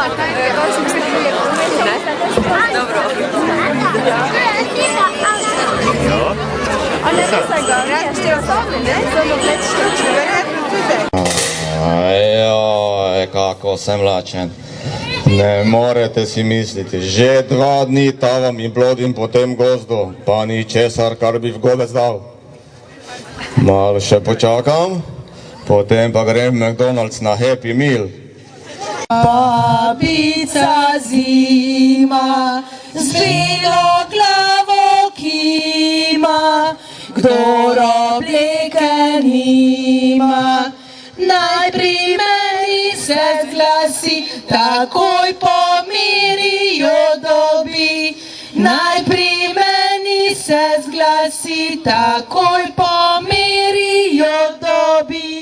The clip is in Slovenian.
Dobro. A ne se ga, ešte osobne, ne? Samo več štučne, verjetno tudi. Joj, kako sem lačen. Ne morete si misliti, že 2 dni tavam in blodim po tem gozdu, pa ni česar, kar bi v gobec dal. Malo še počakam, potem pa grem v McDonald's na Happy Meal. Babica zima, z belo glavo kima, kdor obleke nima, naj pri meni se zglasi, takoj po miri jo dobi. Naj pri meni se zglasi, takoj po miri jo dobi.